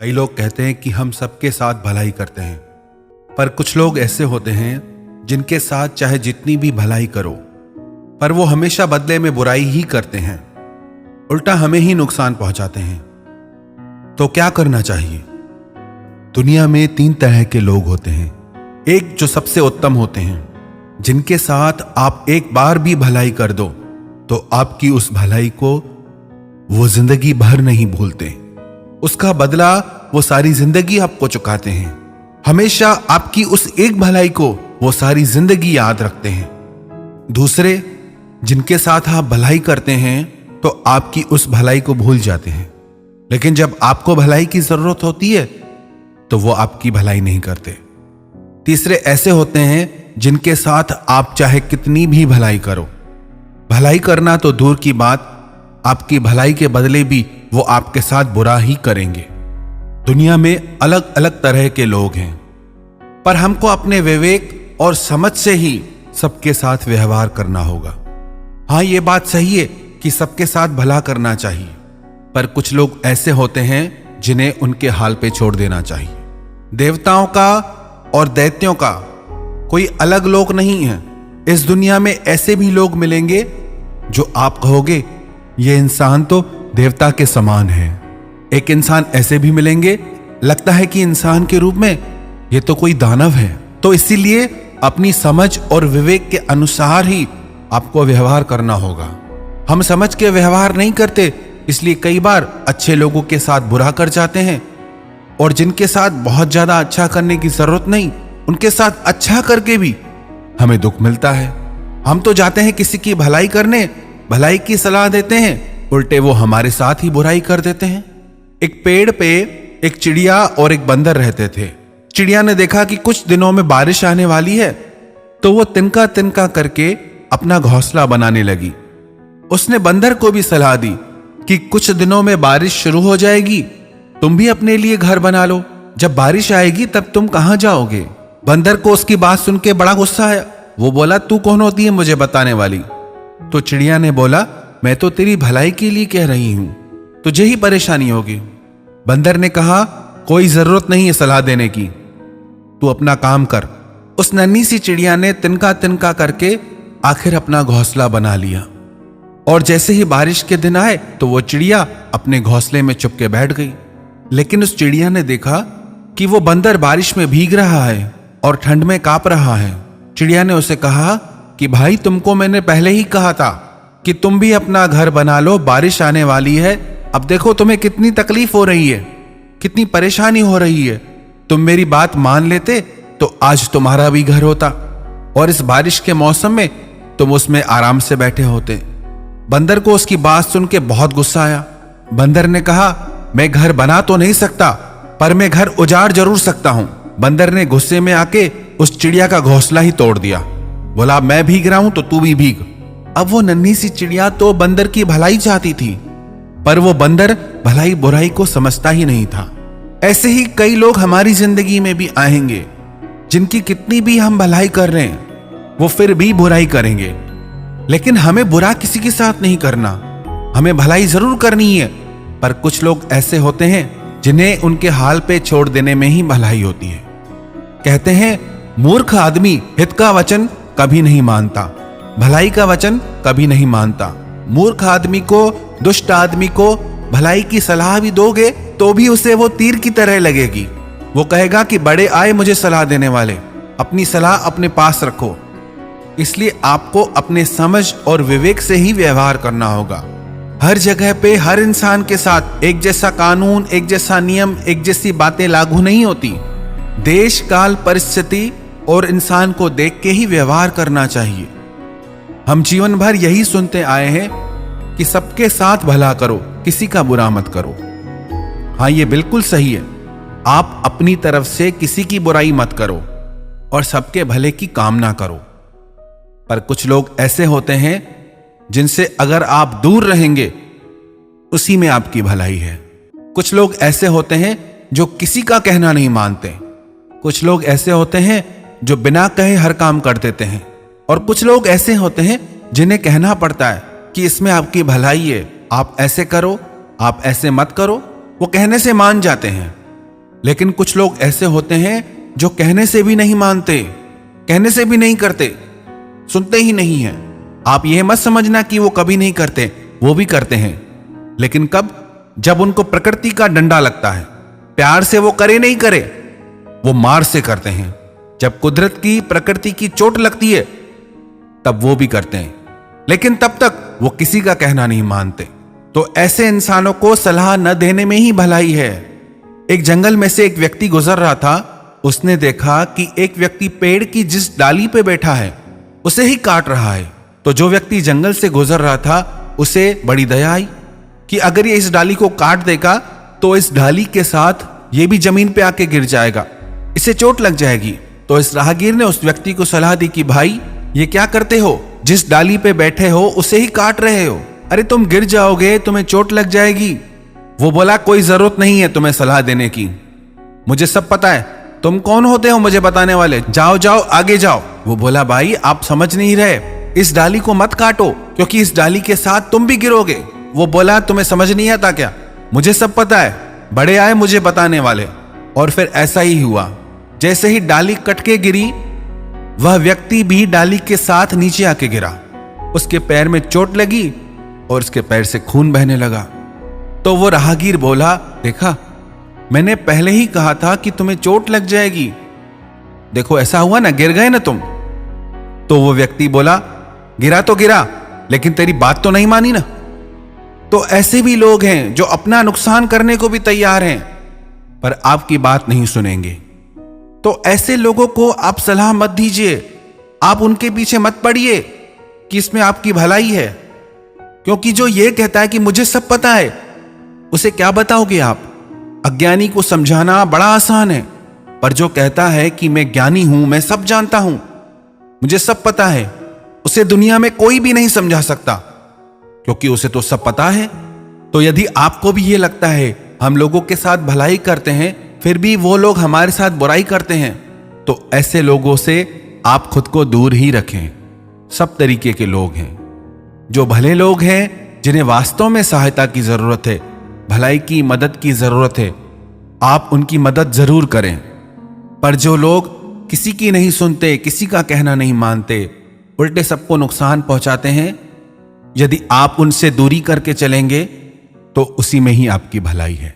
कई लोग कहते हैं कि हम सबके साथ भलाई करते हैं, पर कुछ लोग ऐसे होते हैं जिनके साथ चाहे जितनी भी भलाई करो, पर वो हमेशा बदले में बुराई ही करते हैं, उल्टा हमें ही नुकसान पहुंचाते हैं। तो क्या करना चाहिए? दुनिया में 3 तरह के लोग होते हैं। एक जो सबसे उत्तम होते हैं, जिनके साथ आप एक बार भी भलाई कर दो तो आपकी उस भलाई को वो जिंदगी भर नहीं भूलते, उसका बदला वो सारी जिंदगी आपको चुकाते हैं। हमेशा आपकी उस एक भलाई को वो सारी जिंदगी याद रखते हैं। दूसरे जिनके साथ आप भलाई करते हैं तो आपकी उस भलाई को भूल जाते हैं, लेकिन जब आपको भलाई की जरूरत होती है तो वो आपकी भलाई नहीं करते। तीसरे ऐसे होते हैं जिनके साथ आप चाहे कितनी भी भलाई करो, भलाई करना तो दूर की बात, आपकी भलाई के बदले भी वो आपके साथ बुरा ही करेंगे। दुनिया में अलग अलग तरह के लोग हैं, पर हमको अपने विवेक और समझ से ही सबके साथ व्यवहार करना होगा। हाँ, ये बात सही है कि सबके साथ भला करना चाहिए, पर कुछ लोग ऐसे होते हैं जिन्हें उनके हाल पे छोड़ देना चाहिए। देवताओं का और दैत्यों का कोई अलग लोग नहीं है। इस दुनिया में ऐसे भी लोग मिलेंगे जो आप कहोगे ये इंसान तो देवता के समान है। एक इंसान ऐसे भी मिलेंगे, लगता है कि इंसान के रूप में ये तो कोई दानव है। तो इसीलिए अपनी समझ और विवेक के अनुसार ही आपको व्यवहार करना होगा। हम समझ के व्यवहार नहीं करते, इसलिए कई बार अच्छे लोगों के साथ बुरा कर जाते हैं, और जिनके साथ बहुत ज्यादा अच्छा करने की जरूरत नहीं, उनके साथ अच्छा करके भी हमें दुख मिलता है। हम तो जाते हैं किसी की भलाई करने, भलाई की सलाह देते हैं, उल्टे वो हमारे साथ ही बुराई कर देते हैं। एक पेड़ पे एक चिड़िया और एक बंदर रहते थे। चिड़िया ने देखा कि कुछ दिनों में बारिश आने वाली है, तो वो तिनका तिनका करके अपना घोंसला बनाने लगी। उसने बंदर को भी सलाह दी कि कुछ दिनों में बारिश शुरू हो जाएगी, तुम भी अपने लिए घर बना लो, जब बारिश आएगी तब तुम कहां जाओगे। बंदर को उसकी बात सुन के बड़ा गुस्सा आया। वो बोला, तू कौन होती है मुझे बताने वाली? तो चिड़िया ने बोला, मैं तो तेरी भलाई के लिए कह रही हूं, तुझे ही परेशानी होगी। बंदर ने कहा, कोई जरूरत नहीं है सलाह देने की, तू अपना काम कर। उस नन्ही सी चिड़िया ने तिनका तिनका करके आखिर अपना घोंसला बना लिया, और जैसे ही बारिश के दिन आए तो वो चिड़िया अपने घोंसले में चुपके बैठ गई। लेकिन उस चिड़िया ने देखा कि वो बंदर बारिश में भीग रहा है और ठंड में कांप रहा है। चिड़िया ने उसे कहा कि भाई, तुमको मैंने पहले ही कहा था कि तुम भी अपना घर बना लो, बारिश आने वाली है। अब देखो तुम्हें कितनी तकलीफ हो रही है, कितनी परेशानी हो रही है। तुम मेरी बात मान लेते तो आज तुम्हारा भी घर होता, और इस बारिश के मौसम में तुम उसमें आराम से बैठे होते। बंदर को उसकी बात सुन के बहुत गुस्सा आया। बंदर ने कहा, मैं घर बना तो नहीं सकता, पर मैं घर उजाड़ जरूर सकता हूं। बंदर ने गुस्से में आके उस चिड़िया का घोंसला ही तोड़ दिया। बोला, मैं भीग रहा हूं तो तू भी भीग। अब वो नन्ही सी चिड़िया तो बंदर की भलाई चाहती थी, पर वो बंदर भलाई बुराई को समझता ही नहीं था। ऐसे ही कई लोग हमारी जिंदगी में भी आएंगे, जिनकी कितनी भी हम भलाई कर रहे हैं वो फिर भी बुराई करेंगे। लेकिन हमें बुरा किसी के साथ नहीं करना, हमें भलाई जरूर करनी है। पर कुछ लोग ऐसे होते हैं जिन्हें उनके हाल पे छोड़ देने में ही भलाई होती है। कहते हैं, मूर्ख आदमी हित का वचन कभी नहीं मानता, भलाई का वचन कभी नहीं मानता। मूर्ख आदमी को, दुष्ट आदमी को भलाई की सलाह भी दोगे तो भी उसे वो तीर की तरह लगेगी। वो कहेगा कि बड़े आए मुझे सलाह देने वाले, अपनी सलाह अपने पास रखो। इसलिए आपको अपने समझ और विवेक से ही व्यवहार करना होगा। हर जगह पे हर इंसान के साथ एक जैसा कानून, एक जैसा नियम, एक जैसी बातें लागू नहीं होती। देश, काल, परिस्थिति और इंसान को देख के ही व्यवहार करना चाहिए। हम जीवन भर यही सुनते आए हैं कि सबके साथ भला करो, किसी का बुरा मत करो। हाँ, ये बिल्कुल सही है। आप अपनी तरफ से किसी की बुराई मत करो और सबके भले की कामना करो। पर कुछ लोग ऐसे होते हैं जिनसे अगर आप दूर रहेंगे उसी में आपकी भलाई है। कुछ लोग ऐसे होते हैं जो किसी का कहना नहीं मानते। कुछ लोग ऐसे होते हैं जो बिना कहे हर काम कर देते हैं, और कुछ लोग ऐसे होते हैं जिन्हें कहना पड़ता है कि इसमें आपकी भलाई है, आप ऐसे करो, आप ऐसे मत करो। वो कहने से मान जाते हैं, लेकिन कुछ लोग ऐसे होते हैं जो कहने से भी नहीं मानते, कहने से भी नहीं करते, सुनते ही नहीं हैं। आप यह मत समझना कि वो कभी नहीं करते, वो भी करते हैं, लेकिन कब? जब उनको प्रकृति का डंडा लगता है। प्यार से वो करे नहीं करे, वो मार से करते हैं। जब कुदरत की, प्रकृति की चोट लगती है तब वो भी करते हैं, लेकिन तब तक वो किसी का कहना नहीं मानते। तो ऐसे इंसानों को सलाह न देने में ही भलाई है। एक जंगल में से एक व्यक्ति गुजर रहा था। उसने देखा कि एक व्यक्ति पेड़ की जिस डाली पे बैठा है उसे ही काट रहा है। तो जो व्यक्ति जंगल से गुजर रहा था उसे बड़ी दया आई कि अगर ये इस डाली को काट देगा तो इस डाली के साथ ये भी जमीन पे आके गिर जाएगा, इसे चोट लग जाएगी। तो इस राहगीर ने उस व्यक्ति को सलाह दी कि भाई ये क्या करते हो, जिस डाली पे बैठे हो उसे ही काट रहे हो, अरे तुम गिर जाओगे, तुम्हें चोट लग जाएगी। वो बोला कोई जरूरत नहीं है तुम्हें सलाह देने की, मुझे सब पता है, तुम कौन होते हो मुझे बताने वाले, जाओ जाओ आगे जाओ। वो बोला भाई आप समझ नहीं रहे, इस डाली को मत काटो क्योंकि इस डाली के साथ तुम भी गिरोगे। वो बोला तुम्हें समझ नहीं आता क्या, मुझे सब पता है, बड़े आए मुझे बताने वाले। और फिर ऐसा ही हुआ, जैसे ही डाली कट के गिरी वह व्यक्ति भी डाली के साथ नीचे आके गिरा। उसके पैर में चोट लगी और उसके पैर से खून बहने लगा। तो वो राहगीर बोला देखा मैंने पहले ही कहा था कि तुम्हें चोट लग जाएगी, देखो ऐसा हुआ ना, गिर गए ना तुम। तो वो व्यक्ति बोला गिरा तो गिरा, लेकिन तेरी बात तो नहीं मानी ना। तो ऐसे भी लोग हैं जो अपना नुकसान करने को भी तैयार हैं पर आपकी बात नहीं सुनेंगे। तो ऐसे लोगों को आप सलाह मत दीजिए, आप उनके पीछे मत पड़िए कि इसमें आपकी भलाई है, क्योंकि जो ये कहता है कि मुझे सब पता है उसे क्या बताओगे आप। अज्ञानी को समझाना बड़ा आसान है, पर जो कहता है कि मैं ज्ञानी हूं, मैं सब जानता हूं, मुझे सब पता है, उसे दुनिया में कोई भी नहीं समझा सकता, क्योंकि उसे तो सब पता है। तो यदि आपको भी ये लगता है हम लोगों के साथ भलाई करते हैं फिर भी वो लोग हमारे साथ बुराई करते हैं, तो ऐसे लोगों से आप खुद को दूर ही रखें। सब तरीके के लोग हैं, जो भले लोग हैं जिन्हें वास्तव में सहायता की जरूरत है, भलाई की मदद की जरूरत है, आप उनकी मदद जरूर करें। पर जो लोग किसी की नहीं सुनते, किसी का कहना नहीं मानते, उल्टे सबको नुकसान पहुंचाते हैं, यदि आप उनसे दूरी करके चलेंगे तो उसी में ही आपकी भलाई है।